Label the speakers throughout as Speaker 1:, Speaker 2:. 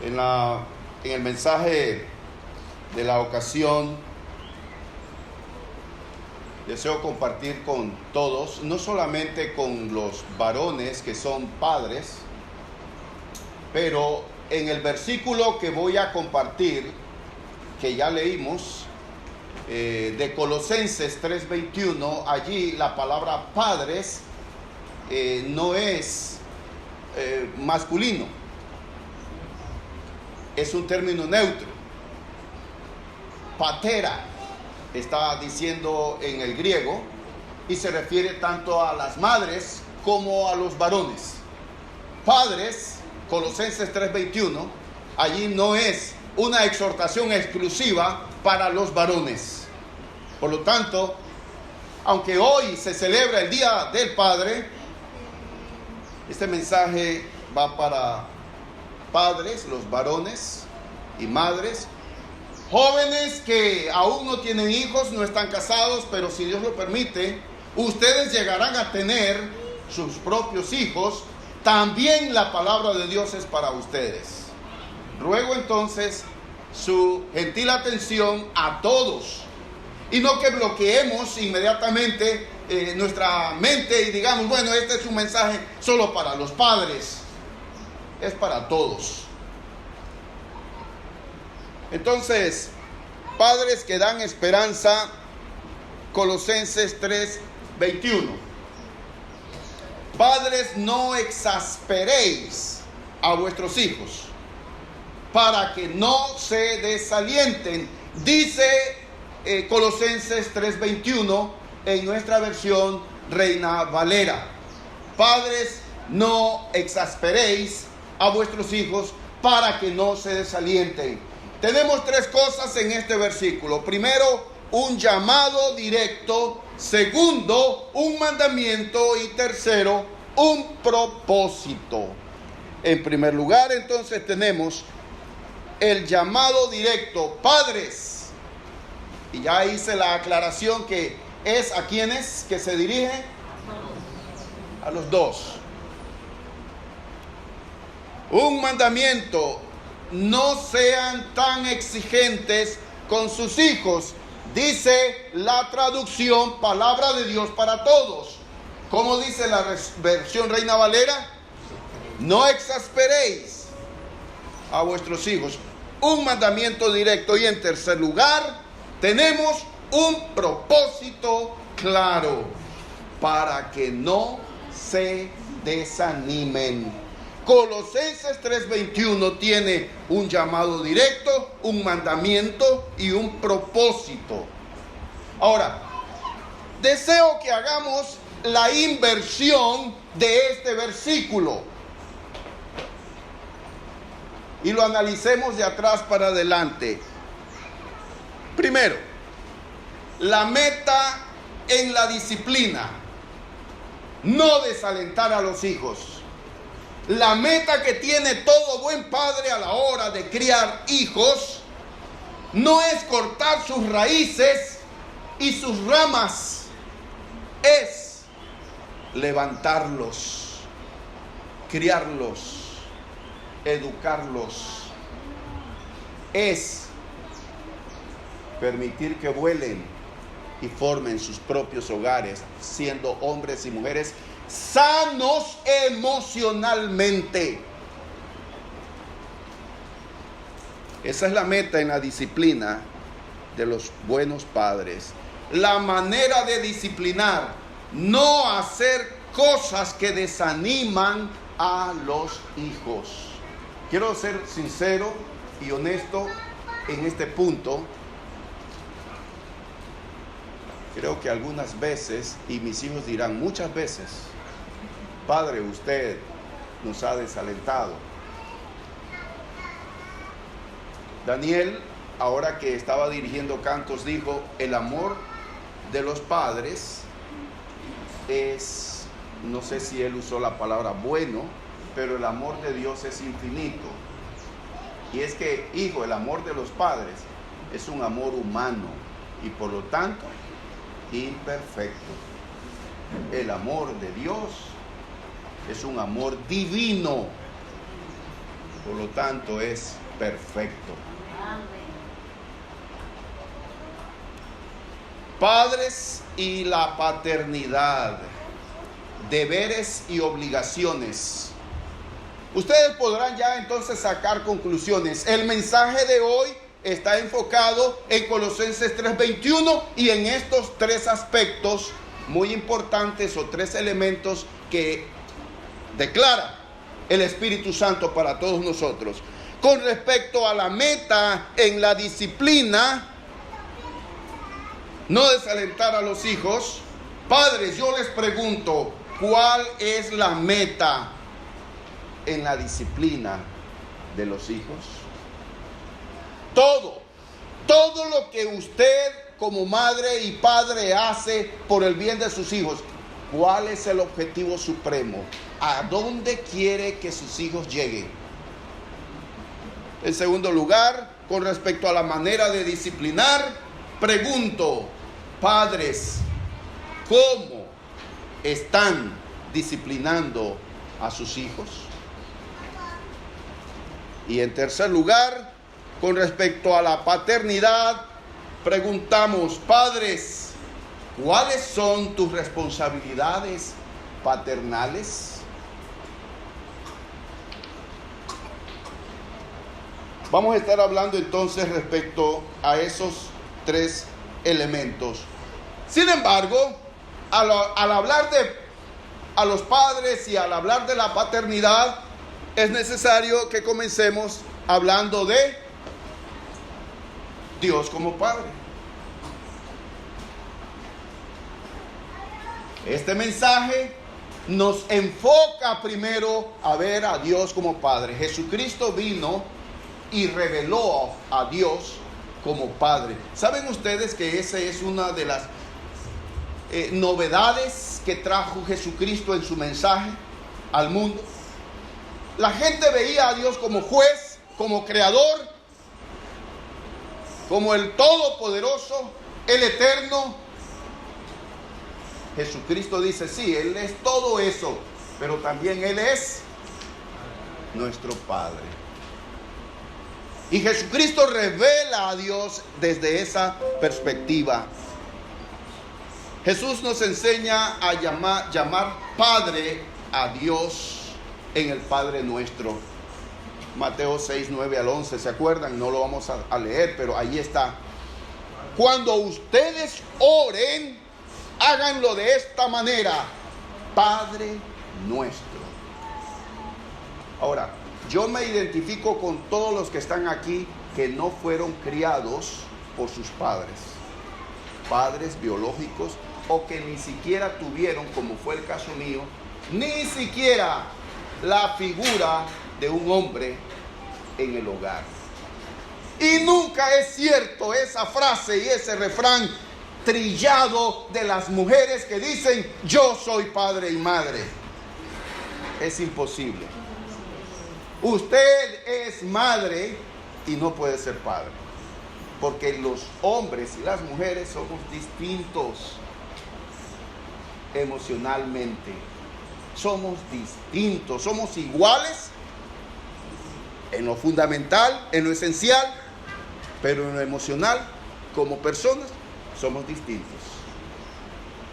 Speaker 1: En el mensaje de la ocasión, deseo compartir con todos, no solamente con los varones que son padres, pero en el versículo que voy a compartir, que ya leímos, de Colosenses 3:21, allí la palabra padres no es masculino, es un término neutro. Patera está diciendo en el griego y se refiere tanto a las madres como a los varones. Padres, Colosenses 3:21, allí no es una exhortación exclusiva para los varones. Por lo tanto, aunque hoy se celebra el Día del Padre, este mensaje va para padres, los varones y madres, jóvenes que aún no tienen hijos, no están casados, pero si Dios lo permite, ustedes llegarán a tener sus propios hijos. También la palabra de Dios es para ustedes. Ruego entonces su gentil atención a todos y no que bloqueemos inmediatamente nuestra mente y digamos, bueno, este es un mensaje solo para los padres. Es para todos. Entonces, padres que dan esperanza, Colosenses 3:21. Padres, no exasperéis a vuestros hijos, para que no se desalienten. Dice Colosenses 3:21 en nuestra versión Reina Valera. Padres, no exasperéis a vuestros hijos para que no se desalienten. Tenemos tres cosas en este versículo. Primero, un llamado directo. Segundo, un mandamiento. Y tercero, un propósito. En primer lugar, entonces, tenemos el llamado directo. Padres. Y ya hice la aclaración que es a quienes que se dirige. A los dos. Un mandamiento: no sean tan exigentes con sus hijos. Dice la traducción Palabra de Dios para Todos. ¿Cómo dice la versión Reina Valera? No exasperéis a vuestros hijos. Un mandamiento directo. Y en tercer lugar, tenemos un propósito claro para que no se desanimen. Colosenses 3:21 tiene un llamado directo, un mandamiento y un propósito. Ahora, deseo que hagamos la inversión de este versículo y lo analicemos de atrás para adelante. Primero, la meta en la disciplina: no desalentar a los hijos. La meta que tiene todo buen padre a la hora de criar hijos no es cortar sus raíces y sus ramas, es levantarlos, criarlos, educarlos, es permitir que vuelen y formen sus propios hogares, siendo hombres y mujeres sanos emocionalmente. Esa es la meta en la disciplina de los buenos padres. La manera de disciplinar: no hacer cosas que desaniman a los hijos. Quiero ser sincero y honesto en este punto. Creo que algunas veces, y mis hijos dirán muchas veces: padre, usted nos ha desalentado. Daniel, ahora que estaba dirigiendo cantos, dijo: el amor de los padres es, no sé si él usó la palabra bueno, pero el amor de Dios es infinito. Y es que, hijo, el amor de los padres es un amor humano y por lo tanto imperfecto. El amor de Dios es un amor divino. por lo tanto es perfecto. Padres y la paternidad, deberes y obligaciones. Ustedes podrán ya entonces sacar conclusiones. El mensaje de hoy está enfocado en Colosenses 3:21 y en estos tres aspectos muy importantes o tres elementos que declara el Espíritu Santo para todos nosotros. Con respecto a la meta en la disciplina, no desalentar a los hijos. Padres, yo les pregunto, ¿cuál es la meta en la disciplina de los hijos? Todo lo que usted como madre y padre hace por el bien de sus hijos, ¿cuál es el objetivo supremo? ¿A dónde quiere que sus hijos lleguen? En segundo lugar, con respecto a la manera de disciplinar, pregunto, padres, ¿cómo están disciplinando a sus hijos? Y en tercer lugar, con respecto a la paternidad, preguntamos, padres, ¿cuáles son tus responsabilidades paternales? Vamos a estar hablando entonces respecto a esos tres elementos. Sin embargo, al hablar a los padres y al hablar de la paternidad, es necesario que comencemos hablando de Dios como Padre. Este mensaje nos enfoca primero a ver a Dios como Padre. Jesucristo vino y reveló a Dios como Padre. ¿Saben ustedes que esa es una de las novedades que trajo Jesucristo en su mensaje al mundo? La gente veía a Dios como juez, como creador, como el todopoderoso, el eterno. Jesucristo dice, sí, Él es todo eso, pero también Él es nuestro Padre. Y Jesucristo revela a Dios desde esa perspectiva. Jesús nos enseña a llamar Padre a Dios en el Padre Nuestro. Mateo 6, 9 al 11, ¿se acuerdan? No lo vamos a leer, pero ahí está. Cuando ustedes oren, háganlo de esta manera: Padre Nuestro. Ahora, yo me identifico con todos los que están aquí que no fueron criados por sus padres biológicos, o que ni siquiera tuvieron, como fue el caso mío, ni siquiera la figura de un hombre en el hogar. Y nunca es cierto esa frase y ese refrán trillado de las mujeres que dicen, yo soy padre y madre. Es imposible. Usted es madre y no puede ser padre, porque los hombres y las mujeres somos distintos emocionalmente. Somos distintos, somos iguales en lo fundamental, en lo esencial, pero en lo emocional, como personas, somos distintos.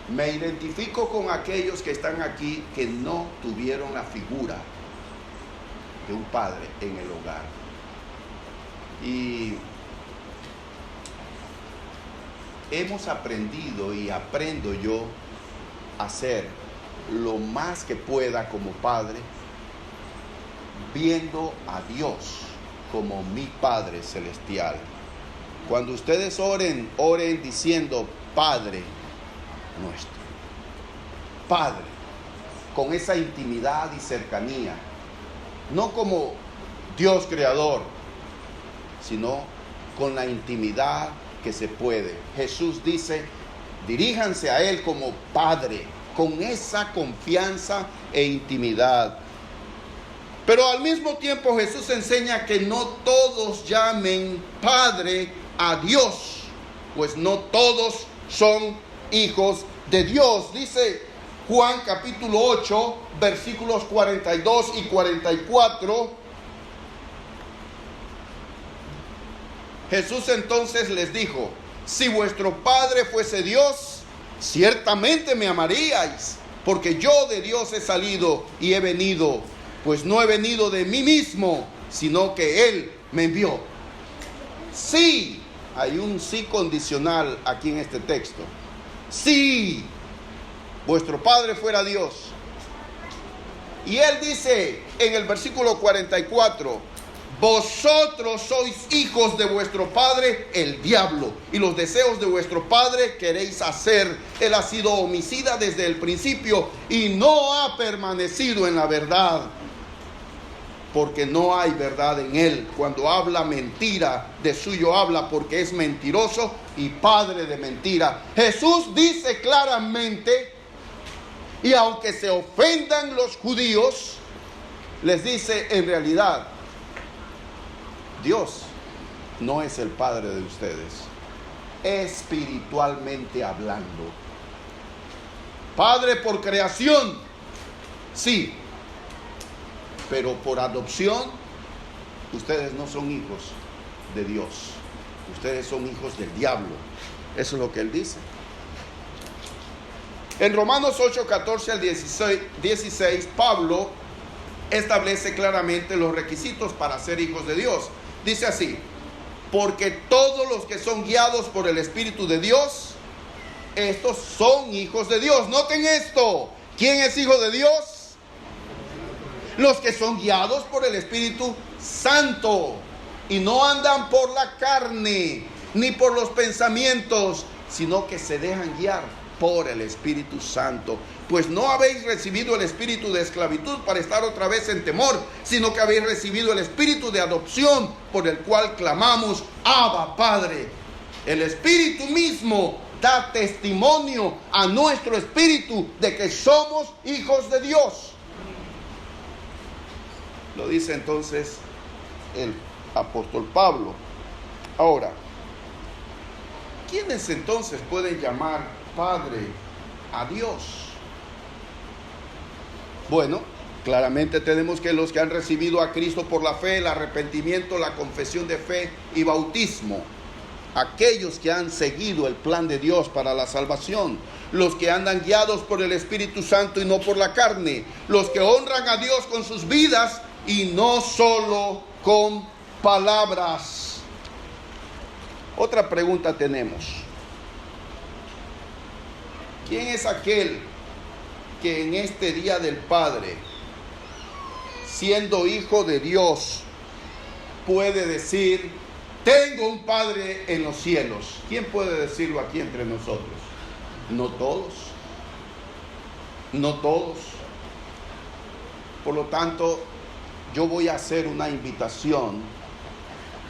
Speaker 1: Me identifico con aquellos que están aquí que no tuvieron la figura de un padre en el hogar. Y hemos aprendido y aprendo yo a ser lo más que pueda como padre, viendo a Dios como mi Padre Celestial. Cuando ustedes oren, oren diciendo Padre Nuestro. Padre, con esa intimidad y cercanía. No como Dios creador, sino con la intimidad que se puede. Jesús dice, diríjanse a Él como Padre, con esa confianza e intimidad. Pero al mismo tiempo Jesús enseña que no todos llamen Padre a Dios, pues no todos son hijos de Dios. Dice Juan capítulo 8, versículos 42 y 44. Jesús entonces les dijo: si vuestro Padre fuese Dios, ciertamente me amaríais, porque yo de Dios he salido y he venido, pues no he venido de mí mismo, sino que Él me envió. Sí, hay un sí condicional aquí en este texto. Si vuestro Padre fuera Dios. Y Él dice en el versículo 44: vosotros sois hijos de vuestro padre el diablo, y los deseos de vuestro padre queréis hacer. Él ha sido homicida desde el principio y no ha permanecido en la verdad, porque no hay verdad en él. Cuando habla mentira, de suyo habla, porque es mentiroso y padre de mentira. Jesús dice claramente, y aunque se ofendan los judíos, les dice: en realidad, Dios no es el Padre de ustedes, espiritualmente hablando. Padre por creación, sí, pero por adopción, ustedes no son hijos de Dios, ustedes son hijos del diablo. Eso es lo que Él dice. En Romanos 8, 14 al 16, Pablo establece claramente los requisitos para ser hijos de Dios. Dice así: porque todos los que son guiados por el Espíritu de Dios, estos son hijos de Dios. Noten esto: ¿quién es hijo de Dios? Los que son guiados por el Espíritu Santo, y no andan por la carne ni por los pensamientos, sino que se dejan guiar por el Espíritu Santo. Pues no habéis recibido el espíritu de esclavitud para estar otra vez en temor, sino que habéis recibido el espíritu de adopción, por el cual clamamos: Abba, Padre. El Espíritu mismo da testimonio a nuestro espíritu de que somos hijos de Dios. Lo dice entonces el apóstol Pablo. Ahora, ¿quiénes entonces pueden llamar Padre a Dios? Bueno, claramente tenemos que los que han recibido a Cristo por la fe, el arrepentimiento, la confesión de fe y bautismo, aquellos que han seguido el plan de Dios para la salvación, los que andan guiados por el Espíritu Santo y no por la carne, los que honran a Dios con sus vidas y no solo con palabras. Otra pregunta tenemos: ¿quién es aquel que en este día del Padre, siendo hijo de Dios, puede decir: tengo un Padre en los cielos? ¿Quién puede decirlo aquí entre nosotros? No todos. No todos. Por lo tanto, yo voy a hacer una invitación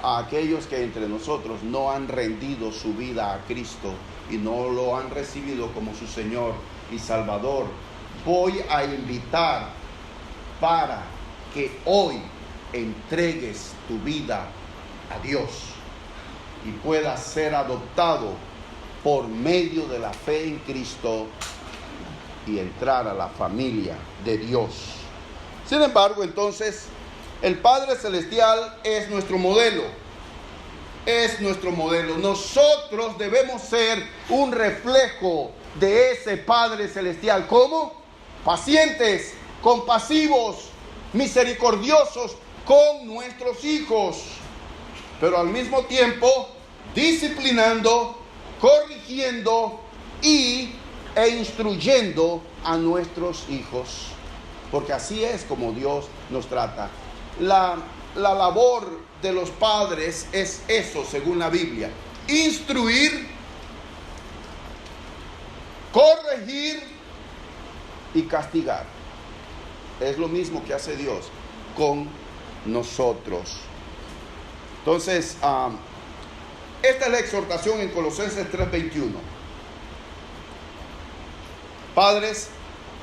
Speaker 1: a aquellos que entre nosotros no han rendido su vida a Cristo y no lo han recibido como su Señor y Salvador. Voy a invitar para que hoy entregues tu vida a Dios y puedas ser adoptado por medio de la fe en Cristo y entrar a la familia de Dios. Sin embargo, entonces, el Padre Celestial es nuestro modelo. Es nuestro modelo. Nosotros debemos ser un reflejo de ese Padre Celestial. ¿Cómo? Pacientes, compasivos, misericordiosos con nuestros hijos, pero al mismo tiempo disciplinando, corrigiendo e instruyendo a nuestros hijos, porque así es como Dios nos trata. La labor de los padres es eso, según la Biblia: instruir, corregir y castigar. Es lo mismo que hace Dios con nosotros. Entonces, esta es la exhortación en Colosenses 3:21. Padres,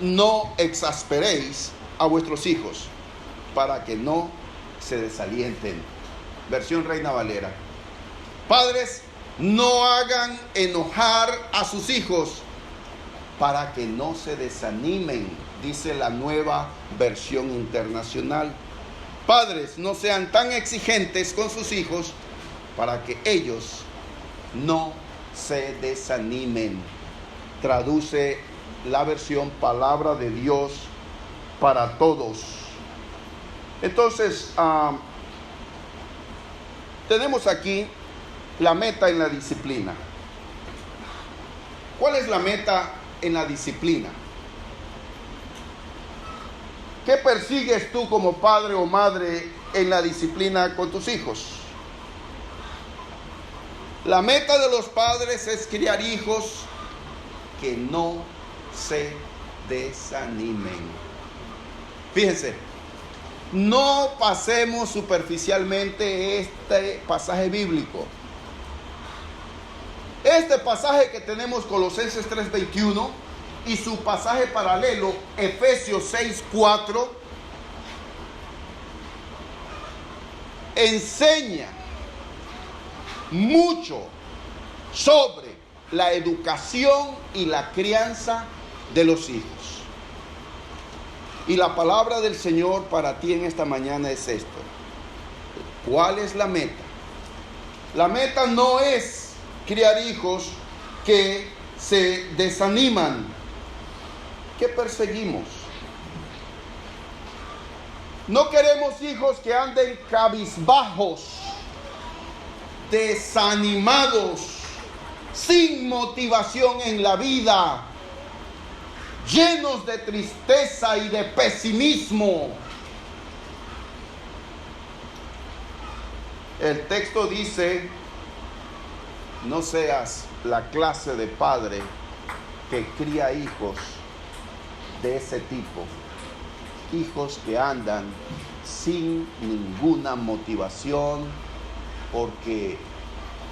Speaker 1: no exasperéis a vuestros hijos, para que no se desalienten. Versión Reina Valera. Padres, no hagan enojar a sus hijos, para que no se desanimen, dice la Nueva Versión Internacional. Padres, no sean tan exigentes con sus hijos, para que ellos no se desanimen. Traduce la versión Palabra de Dios para Todos. Entonces, tenemos aquí la meta en la disciplina. ¿Cuál es la meta en la disciplina? ¿Qué persigues tú como padre o madre en la disciplina con tus hijos? La meta de los padres es criar hijos que no se desanimen. Fíjense, no pasemos superficialmente este pasaje bíblico. Este pasaje que tenemos, Colosenses 3:21, y su pasaje paralelo, Efesios 6:4, enseña mucho sobre la educación y la crianza de los hijos. Y la palabra del Señor para ti en esta mañana es esto. ¿Cuál es la meta? La meta no es criar hijos que se desaniman. ¿Qué perseguimos? No queremos hijos que anden cabizbajos, desanimados, sin motivación en la vida, llenos de tristeza y de pesimismo. El texto dice: no seas la clase de padre que cría hijos de ese tipo, hijos que andan sin ninguna motivación porque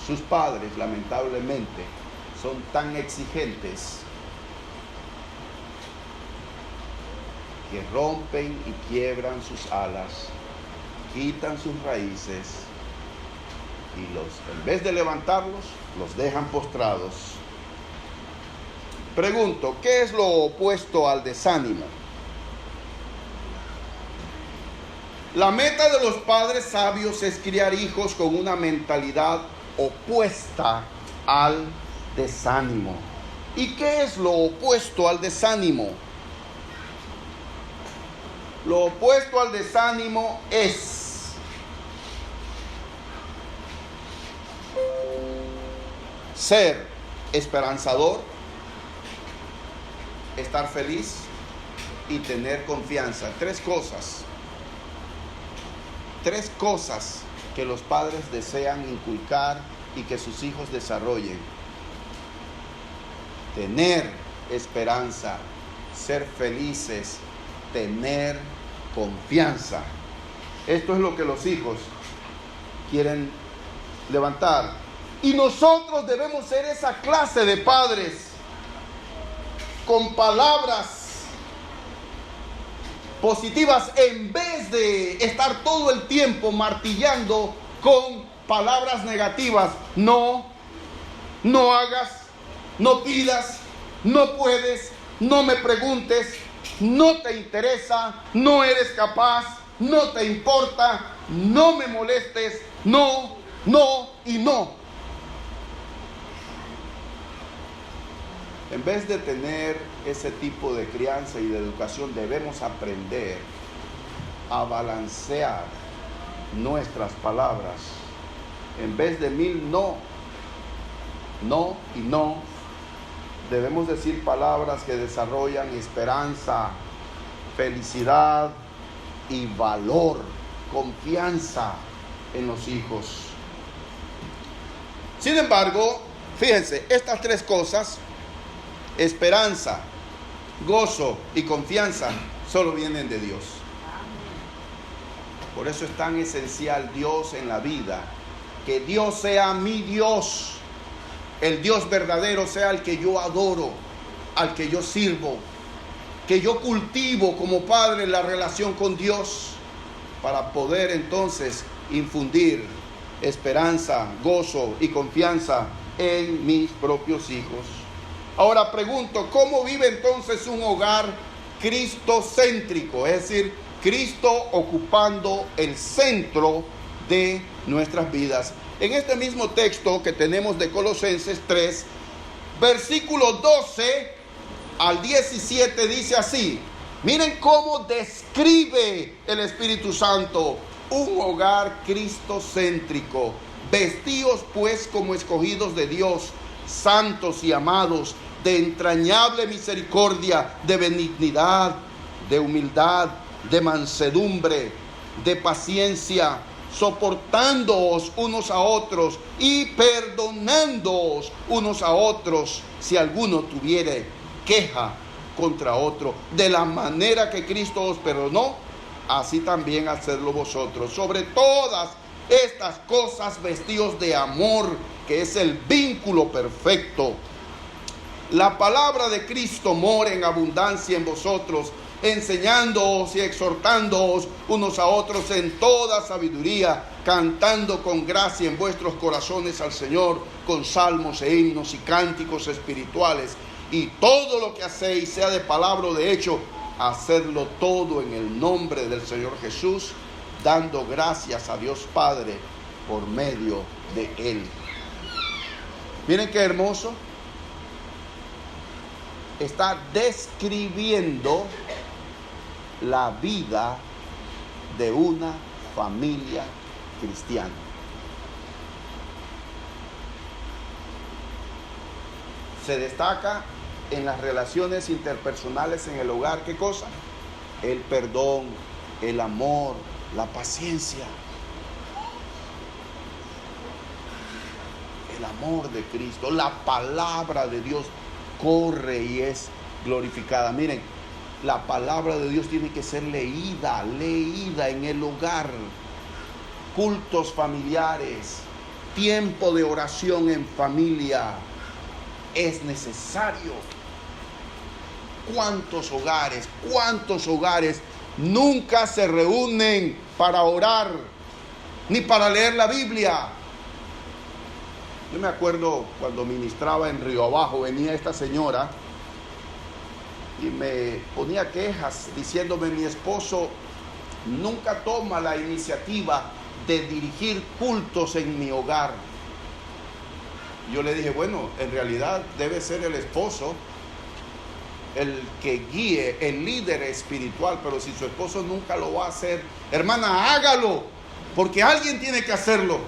Speaker 1: sus padres lamentablemente son tan exigentes que rompen y quiebran sus alas, quitan sus raíces y en vez de levantarlos, los dejan postrados. Pregunto, ¿qué es lo opuesto al desánimo? La meta de los padres sabios es criar hijos con una mentalidad opuesta al desánimo. ¿Y qué es lo opuesto al desánimo? Lo opuesto al desánimo es ser esperanzador, estar feliz y tener confianza. Tres cosas que los padres desean inculcar y que sus hijos desarrollen: tener esperanza, ser felices, tener confianza. Esto es lo que los hijos quieren levantar. Y nosotros debemos ser esa clase de padres con palabras positivas en vez de estar todo el tiempo martillando con palabras negativas. No hagas, no pidas, no puedes, no me preguntes, no te interesa, no eres capaz, no te importa, no me molestes, no y no. En vez de tener ese tipo de crianza y de educación, debemos aprender a balancear nuestras palabras. En vez de 1000 no y no, debemos decir palabras que desarrollan esperanza, felicidad y valor, confianza en los hijos. Sin embargo, fíjense, estas tres cosas, esperanza, gozo y confianza, solo vienen de Dios. Por eso es tan esencial Dios en la vida, que Dios sea mi Dios, el Dios verdadero sea el que yo adoro, al que yo sirvo, que yo cultivo como padre la relación con Dios, para poder entonces infundir esperanza, gozo y confianza en mis propios hijos. Ahora pregunto, ¿cómo vive entonces un hogar cristocéntrico? Es decir, Cristo ocupando el centro de nuestras vidas. en este mismo texto que tenemos de Colosenses 3, versículo 12 al 17 dice así. Miren cómo describe el Espíritu Santo un hogar cristocéntrico. Vestíos pues como escogidos de Dios, santos y amados, de entrañable misericordia, de benignidad, de humildad, de mansedumbre, de paciencia, soportándoos unos a otros y perdonándoos unos a otros si alguno tuviere queja contra otro. De la manera que Cristo os perdonó, así también hacedlo vosotros. Sobre todas estas cosas vestíos de amor, que es el vínculo perfecto. La palabra de Cristo mora en abundancia en vosotros, enseñándoos y exhortándoos unos a otros en toda sabiduría, cantando con gracia en vuestros corazones al Señor, con salmos e himnos y cánticos espirituales. Y todo lo que hacéis, sea de palabra o de hecho, hacedlo todo en el nombre del Señor Jesús, dando gracias a Dios Padre por medio de Él. Miren qué hermoso. Está describiendo la vida de una familia cristiana. Se destaca en las relaciones interpersonales en el hogar, ¿qué cosa? El perdón, el amor, la paciencia. El amor de Cristo, la palabra de Dios corre y es glorificada. Miren, la palabra de Dios tiene que ser leída en el hogar. Cultos familiares, tiempo de oración en familia. Es necesario. ¿Cuántos hogares nunca se reúnen para orar ni para leer la Biblia? Yo me acuerdo cuando ministraba en Río Abajo, venía esta señora y me ponía quejas diciéndome: mi esposo nunca toma la iniciativa de dirigir cultos en mi hogar. Yo le dije, bueno, en realidad debe ser el esposo el que guíe, el líder espiritual, pero si su esposo nunca lo va a hacer, hermana, hágalo, porque alguien tiene que hacerlo.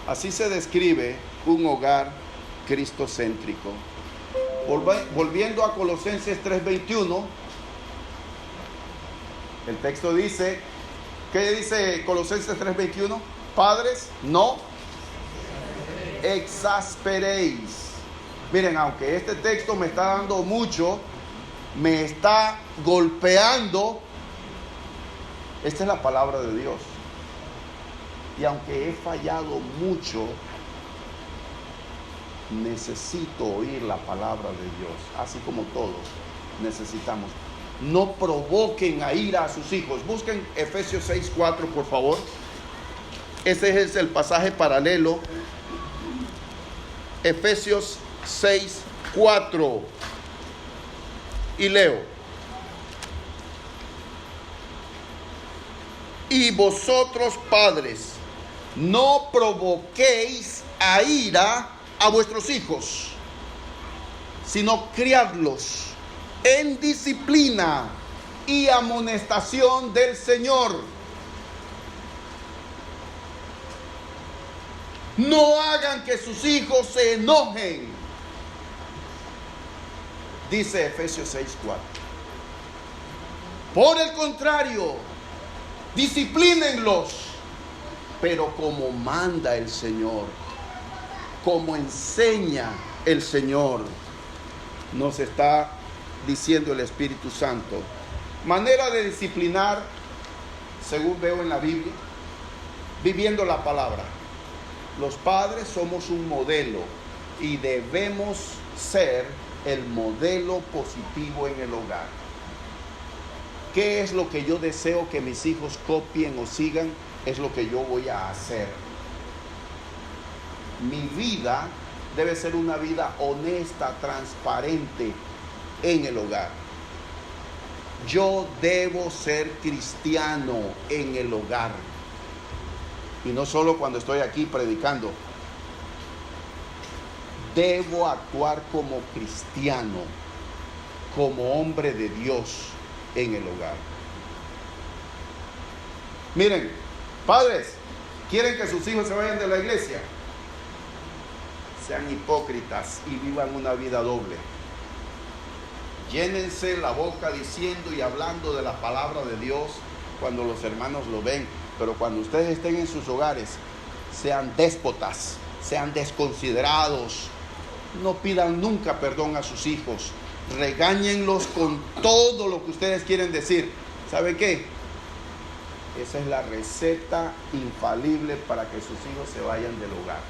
Speaker 1: Así se describe un hogar cristocéntrico. Volviendo a Colosenses 3:21, el texto dice, ¿qué dice Colosenses 3:21? Padres, no exasperéis. Miren, aunque este texto me está dando mucho, me está golpeando, esta es la palabra de Dios. Y aunque he fallado mucho, necesito oír la palabra de Dios, así como todos necesitamos. No provoquen a ira a sus hijos. Busquen Efesios 6:4, por favor. Ese es el pasaje paralelo. Efesios 6:4. Y leo: y vosotros, padres, no provoquéis a ira a vuestros hijos, sino criadlos en disciplina y amonestación del Señor. No hagan que sus hijos se enojen, dice Efesios 6:4. Por el contrario, disciplínenlos, pero como manda el Señor, como enseña el Señor, nos está diciendo el Espíritu Santo. Manera de disciplinar, según veo en la Biblia, viviendo la palabra. Los padres somos un modelo y debemos ser el modelo positivo en el hogar. ¿Qué es lo que yo deseo que mis hijos copien o sigan? Es lo que yo voy a hacer. Mi vida debe ser una vida honesta, transparente en el hogar. Yo debo ser cristiano en el hogar. Y no solo cuando estoy aquí predicando. Debo actuar como cristiano, como hombre de Dios en el hogar. Miren, padres, ¿quieren que sus hijos se vayan de la iglesia? Sean hipócritas y vivan una vida doble. Llénense la boca diciendo y hablando de la palabra de Dios cuando los hermanos lo ven, pero cuando ustedes estén en sus hogares, sean déspotas, sean desconsiderados. No pidan nunca perdón a sus hijos. Regáñenlos con todo lo que ustedes quieren decir. ¿Sabe qué? Esa es la receta infalible para que sus hijos se vayan del hogar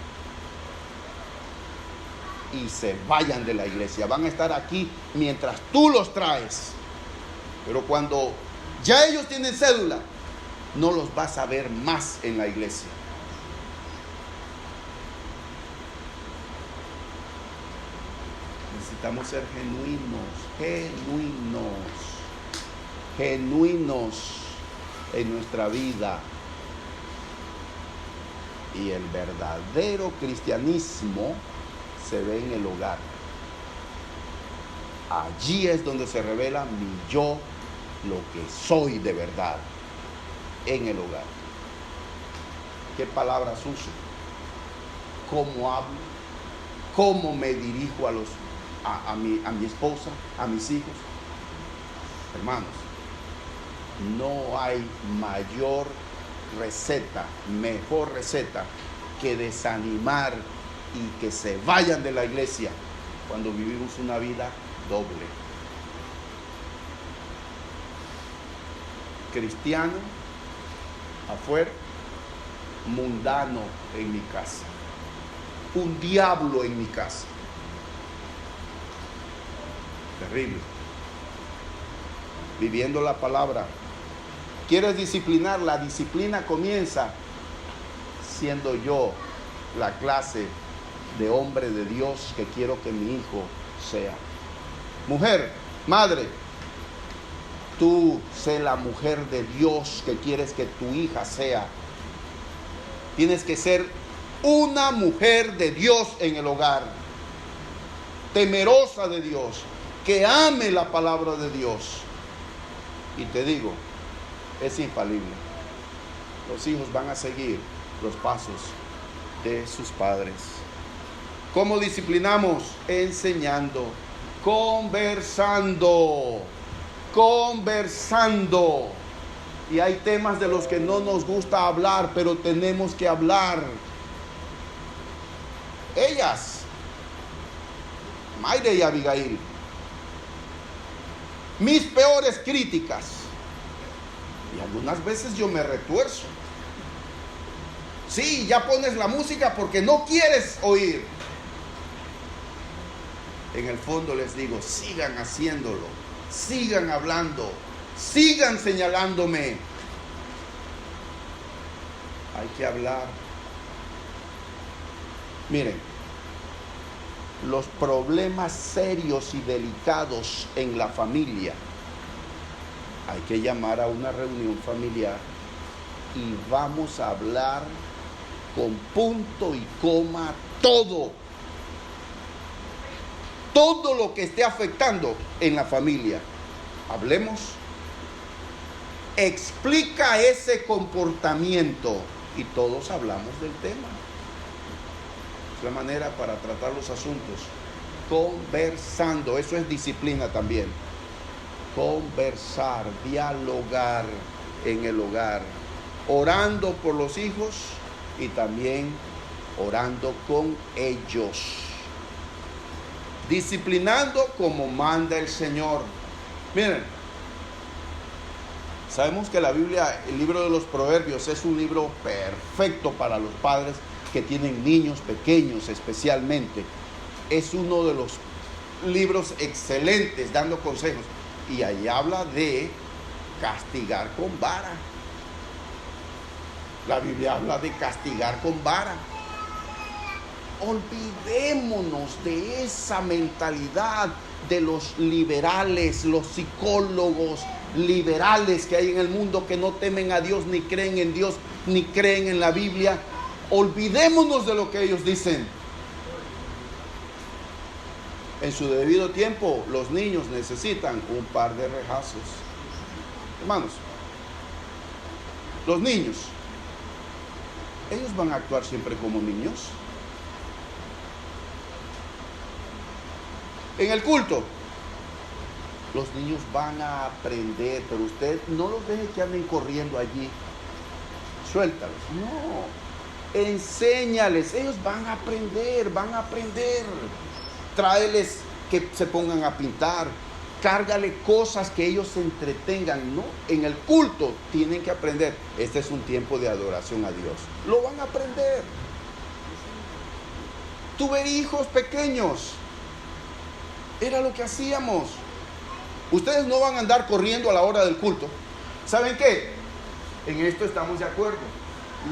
Speaker 1: y se vayan de la iglesia. Van a estar aquí mientras tú los traes, pero cuando ya ellos tienen cédula, no los vas a ver más en la iglesia. Necesitamos ser genuinos en nuestra vida. Y el verdadero cristianismo se ve en el hogar. Allí es donde se revela mi yo, lo que soy de verdad, en el hogar. ¿Qué palabras uso? ¿Cómo hablo? ¿Cómo me dirijo a mi esposa, a mis hijos? Hermanos, no hay mayor receta, mejor receta que desanimar y que se vayan de la iglesia cuando vivimos una vida doble. Cristiano afuera, mundano en mi casa, un diablo en mi casa. Terrible. Viviendo la palabra. ¿Quieres disciplinar? La disciplina comienza siendo yo la clase de hombre de Dios que quiero que mi hijo sea. Mujer, madre, tú sé la mujer de Dios que quieres que tu hija sea. Tienes que ser una mujer de Dios en el hogar, temerosa de Dios, que ame la palabra de Dios. Y te digo, es infalible. Los hijos van a seguir los pasos de sus padres. ¿Cómo disciplinamos? Enseñando, conversando. Y hay temas de los que no nos gusta hablar, pero tenemos que hablar. Ellas, Mayre y Abigail, mis peores críticas. Y algunas veces yo me retuerzo. Sí, ya pones la música porque no quieres oír. En el fondo les digo, sigan haciéndolo, sigan hablando, sigan señalándome. Hay que hablar. Miren, los problemas serios y delicados en la familia, hay que llamar a una reunión familiar y vamos a hablar con punto y coma todo lo que esté afectando en la familia. Hablemos. Explica ese comportamiento y todos hablamos del tema. Es la manera para tratar los asuntos, conversando. Eso es disciplina también. Conversar, dialogar en el hogar, orando por los hijos y también orando con ellos, disciplinando como manda el Señor. Miren, sabemos que la Biblia, el libro de los Proverbios, es un libro perfecto para los padres que tienen niños pequeños especialmente. Es uno de los libros excelentes dando consejos. Y ahí habla de castigar con vara. La Biblia habla de castigar con vara. Olvidémonos de esa mentalidad de los liberales, los psicólogos liberales que hay en el mundo, que no temen a Dios, ni creen en Dios, ni creen en la Biblia. Olvidémonos de lo que ellos dicen. En su debido tiempo, los niños necesitan un par de rejazos. Hermanos, los niños, ellos van a actuar siempre como niños. En el culto, los niños van a aprender, pero usted no los deje que anden corriendo allí. Suéltalos. No, enséñales. Ellos van a aprender, van a aprender. Tráeles que se pongan a pintar. Cárgale cosas que ellos se entretengan, ¿no? En el culto tienen que aprender. Este es un tiempo de adoración a Dios. Lo van a aprender. Tuve hijos pequeños. Era lo que hacíamos. Ustedes no van a andar corriendo a la hora del culto. ¿Saben qué? En esto estamos de acuerdo.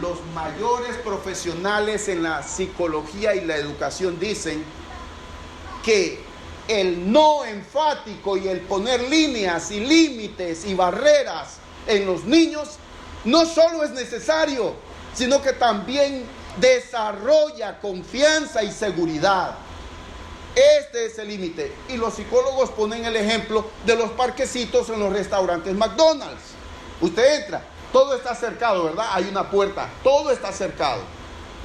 Speaker 1: Los mayores profesionales en la psicología y la educación dicen que el no enfático y el poner líneas y límites y barreras en los niños no solo es necesario, sino que también desarrolla confianza y seguridad. Este es el límite. Y los psicólogos ponen el ejemplo de los parquecitos en los restaurantes McDonald's. Usted entra, todo está cercado, ¿verdad? Hay una puerta, todo está cercado.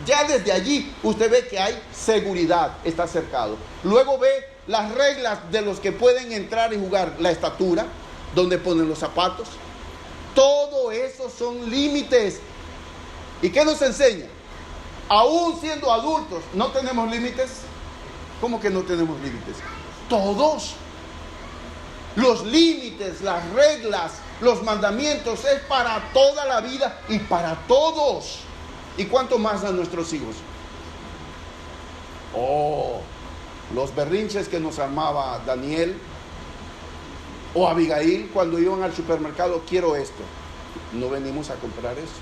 Speaker 1: Ya desde allí usted ve que hay seguridad, está cercado. Luego ve las reglas de los que pueden entrar y jugar, la estatura, donde ponen los zapatos. Todo eso son límites. ¿Y qué nos enseña? Aún siendo adultos, ¿no tenemos límites? ¿Cómo que no tenemos límites? Todos. Los límites, las reglas, los mandamientos es para toda la vida y para todos. ¿Y cuánto más a nuestros hijos? Oh, los berrinches que nos armaba Daniel o Abigail cuando iban al supermercado. Quiero esto. No venimos a comprar eso.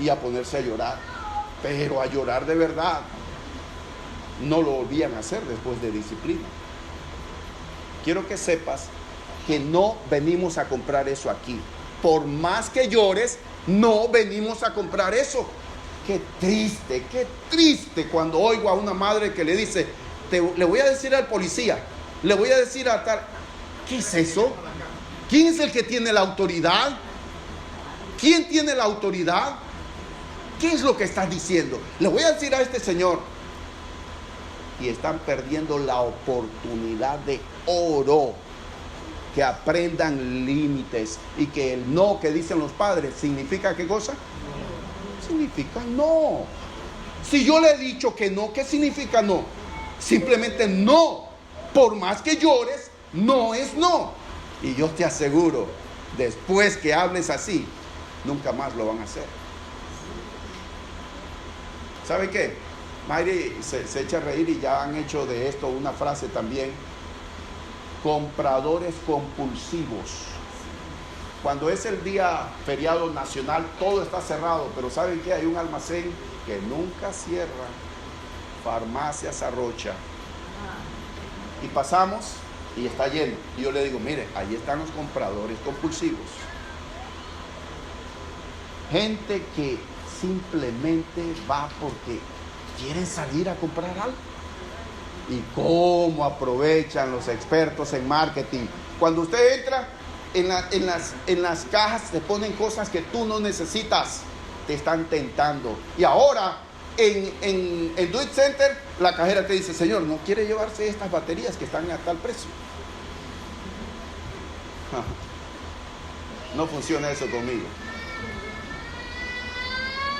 Speaker 1: Y a ponerse a llorar. Pero a llorar de verdad. No lo volvían a hacer después de disciplina. Quiero que sepas que no venimos a comprar eso aquí. Por más que llores, no venimos a comprar eso. Qué triste cuando oigo a una madre que le dice, le voy a decir al policía, le voy a decir a tal. ¿Qué es eso? ¿Quién es el que tiene la autoridad? ¿Quién tiene la autoridad? ¿Qué es lo que estás diciendo? Le voy a decir a este señor. Y están perdiendo la oportunidad de oro. Que aprendan límites. Y que el no que dicen los padres, ¿significa qué cosa? Significa no. Si yo le he dicho que no, ¿qué significa no? Simplemente no. Por más que llores, no es no. Y yo te aseguro, después que hables así, nunca más lo van a hacer. ¿Sabe qué? Mayri se echa a reír y ya han hecho de esto una frase también. Compradores compulsivos. Cuando es el día feriado nacional, todo está cerrado, pero ¿saben qué? Hay un almacén que nunca cierra. Farmacia Sarrocha. Y pasamos y está lleno. Y yo le digo, mire, ahí están los compradores compulsivos. Gente que simplemente va porque quieren salir a comprar algo. Y cómo aprovechan los expertos en marketing. Cuando usted entra en las cajas, te ponen cosas que tú no necesitas. Te están tentando. Y ahora en el Do It Center, la cajera te dice, señor, ¿no quiere llevarse estas baterías que están a tal precio? No funciona eso conmigo.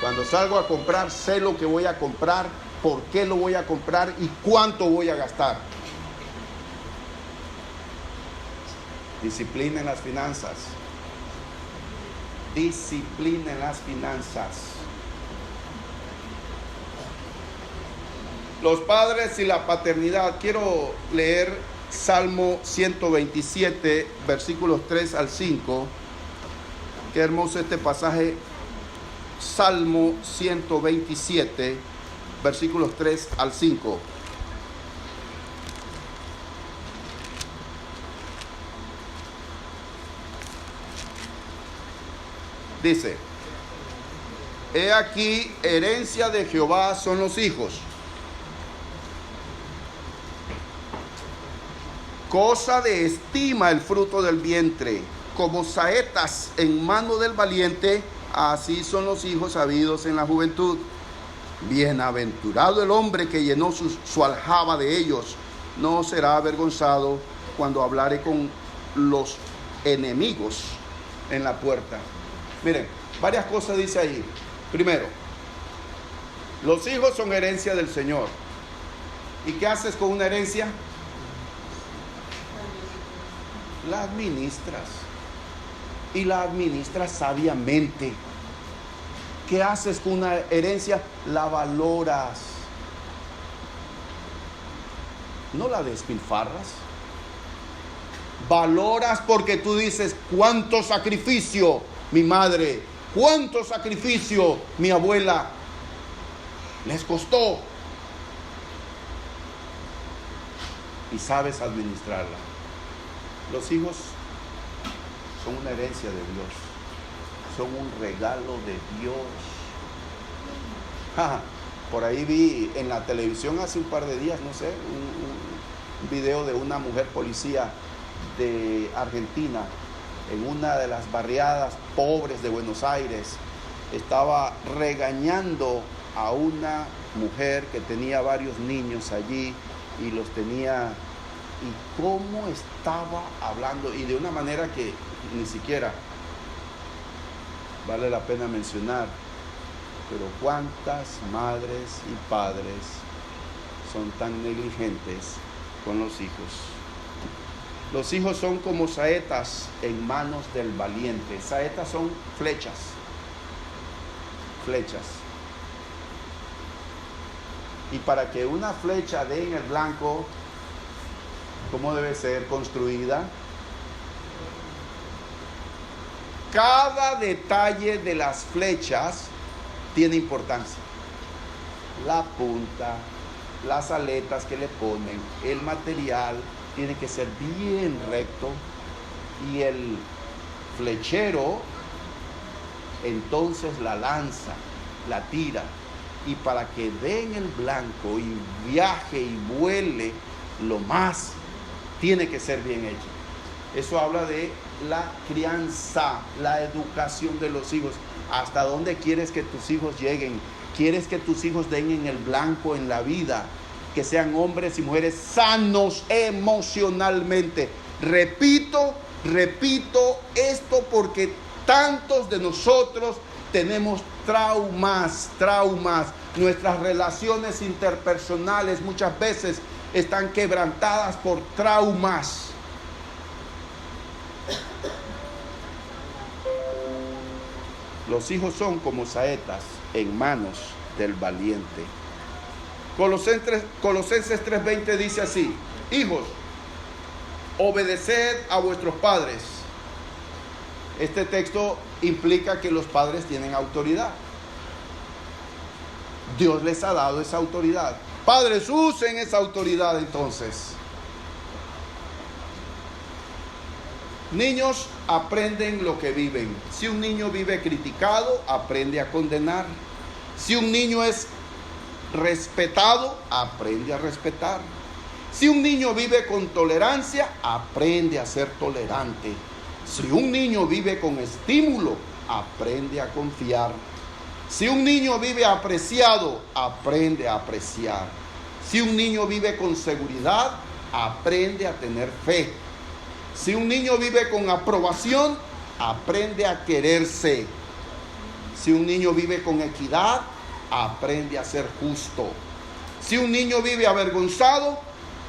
Speaker 1: Cuando salgo a comprar, sé lo que voy a comprar, por qué lo voy a comprar y cuánto voy a gastar. Disciplina en las finanzas. Disciplina en las finanzas. Los padres y la paternidad. Quiero leer Salmo 127, versículos 3 al 5. Qué hermoso este pasaje. Salmo 127, versículos 3 al 5. Dice, he aquí, herencia de Jehová son los hijos, cosa de estima el fruto del vientre, como saetas en mano del valiente, así son los hijos habidos en la juventud. Bienaventurado el hombre que llenó su aljaba de ellos, no será avergonzado cuando hablare con los enemigos en la puerta. Miren, varias cosas dice ahí. Primero, los hijos son herencia del Señor. ¿Y qué haces con una herencia? La administras. Y la administras sabiamente. ¿Qué haces con una herencia? La valoras. No la despilfarras. Valoras porque tú dices, cuánto sacrificio mi madre, cuánto sacrificio mi abuela les costó. Y sabes administrarla. Los hijos son una herencia de Dios. Son un regalo de Dios. Por ahí vi en la televisión hace un par de días, no sé, un video de una mujer policía de Argentina en una de las barriadas pobres de Buenos Aires. Estaba regañando a una mujer que tenía varios niños allí y los tenía, y cómo estaba hablando, y de una manera que ni siquiera vale la pena mencionar. Pero cuántas madres y padres son tan negligentes con los hijos. Los hijos son como saetas en manos del valiente. Saetas son flechas. Flechas. Y para que una flecha dé en el blanco, ¿cómo debe ser construida? Cada detalle de las flechas tiene importancia. La punta, las aletas que le ponen, el material tiene que ser bien recto, y el flechero entonces la lanza, la tira, y para que dé en el blanco y viaje y vuele lo más, tiene que ser bien hecho. Eso habla de la crianza, la educación de los hijos. ¿Hasta dónde quieres que tus hijos lleguen? ¿Quieres que tus hijos den en el blanco en la vida? Que sean hombres y mujeres sanos emocionalmente. Repito esto porque tantos de nosotros tenemos traumas. Nuestras relaciones interpersonales muchas veces están quebrantadas por traumas. Los hijos son como saetas en manos del valiente. Colosenses 3:20 dice así: hijos, obedeced a vuestros padres. Este texto implica que los padres tienen autoridad. Dios les ha dado esa autoridad. Padres, usen esa autoridad entonces. Niños aprenden lo que viven. Si un niño vive criticado, aprende a condenar. Si un niño es respetado, aprende a respetar. Si un niño vive con tolerancia, aprende a ser tolerante. Si un niño vive con estímulo, aprende a confiar. Si un niño vive apreciado, aprende a apreciar. Si un niño vive con seguridad, aprende a tener fe. Si un niño vive con aprobación, aprende a quererse. Si un niño vive con equidad, aprende a ser justo. Si un niño vive avergonzado,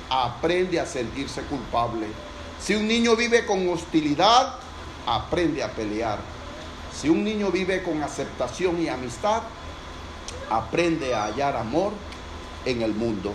Speaker 1: aprende a sentirse culpable. Si un niño vive con hostilidad, aprende a pelear. Si un niño vive con aceptación y amistad, aprende a hallar amor en el mundo.